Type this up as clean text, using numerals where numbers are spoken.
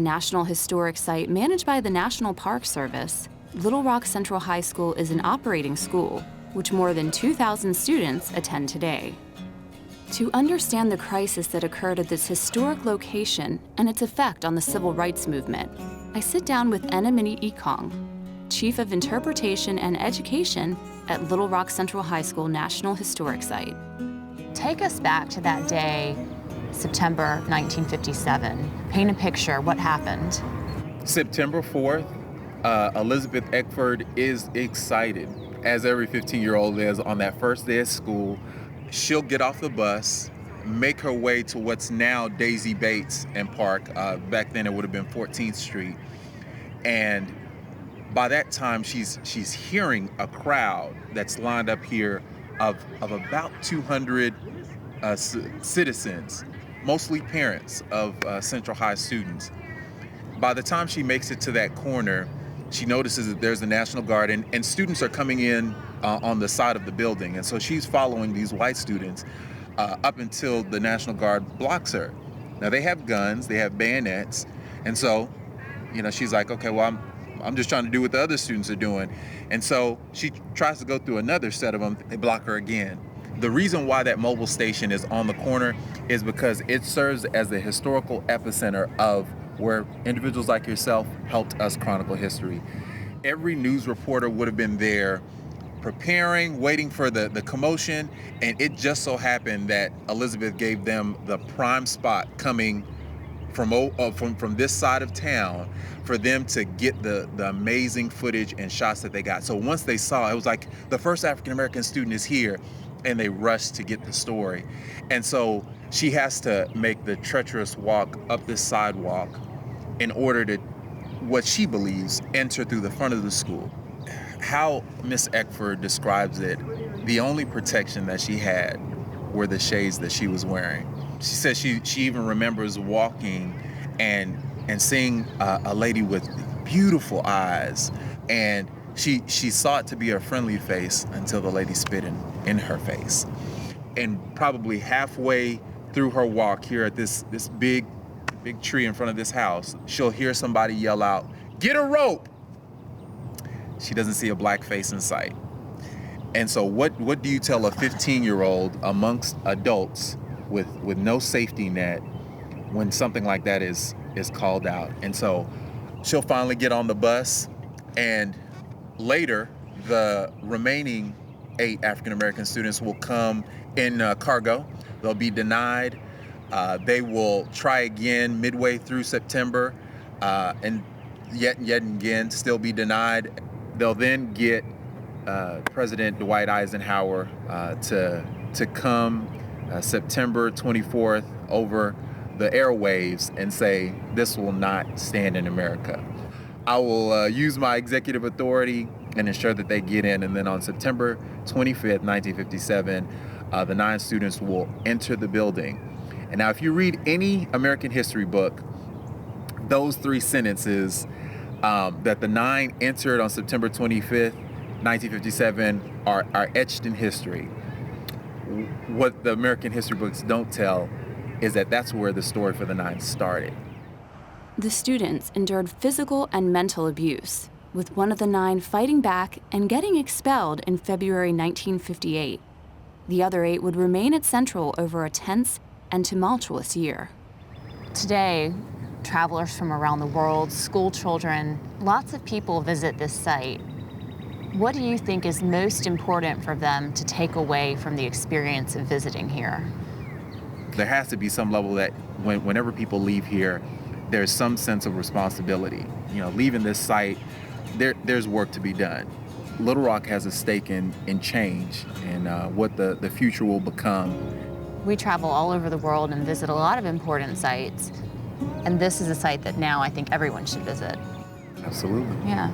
National Historic Site managed by the National Park Service, Little Rock Central High School is an operating school, which more than 2,000 students attend today. To understand the crisis that occurred at this historic location and its effect on the civil rights movement, I sit down with Enimini Ekong, Chief of Interpretation and Education at Little Rock Central High School National Historic Site. Take us back to that day, September 1957. Paint a picture, what happened? September 4th, Elizabeth Eckford is excited, as every 15-year-old is on that first day of school. She'll get off the bus, make her way to what's now Daisy Bates and Park. Back then it would have been 14th Street. And by that time, she's hearing a crowd that's lined up here of about 200 citizens, mostly parents of Central High students. By the time she makes it to that corner, she notices that there's a National Guard and students are coming in on the side of the building. And so she's following these white students up until the National Guard blocks her. Now they have guns, they have bayonets. And so, she's like, okay, well, I'm just trying to do what the other students are doing. And so she tries to go through another set of them. They block her again. The reason why that mobile station is on the corner is because it serves as the historical epicenter of where individuals like yourself helped us chronicle history. Every news reporter would have been there preparing, waiting for the commotion, and it just so happened that Elizabeth gave them the prime spot coming from this side of town for them to get the amazing footage and shots that they got. So once they saw, it was like the first African-American student is here, and they rushed to get the story. And so she has to make the treacherous walk up this sidewalk in order to, what she believes, enter through the front of the school. How Miss Eckford describes it, the only protection that she had were the shades that she was wearing. She says she even remembers walking and seeing a lady with beautiful eyes, and she saw it to be a friendly face until the lady spit in her face. And probably halfway through her walk here at this big tree in front of this house, she'll hear somebody yell out, "Get a rope!" She doesn't see a black face in sight. And so what do you tell a 15-year-old amongst adults with no safety net when something like that is called out? And so she'll finally get on the bus, and later the remaining 8 African-American students will come in cargo. They'll be denied. They will try again midway through September, and yet again still be denied. They'll then get President Dwight Eisenhower to come September 24th over the airwaves and say, "This will not stand in America." I will use my executive authority and ensure that they get in. And then on September 25th, 1957, the 9 students will enter the building. And now if you read any American history book, those 3 sentences, that the 9 entered on September 25th, 1957, are etched in history. What the American history books don't tell is that that's where the story for the 9 started. The students endured physical and mental abuse, with one of the 9 fighting back and getting expelled in February 1958. The other 8 would remain at Central over a tense and tumultuous year. Today, travelers from around the world, school children, lots of people visit this site. What do you think is most important for them to take away from the experience of visiting here? There has to be some level that whenever people leave here, there's some sense of responsibility. Leaving this site, there's work to be done. Little Rock has a stake in change and what the future will become. We travel all over the world and visit a lot of important sites. And this is a site that now I think everyone should visit. Absolutely. Yeah.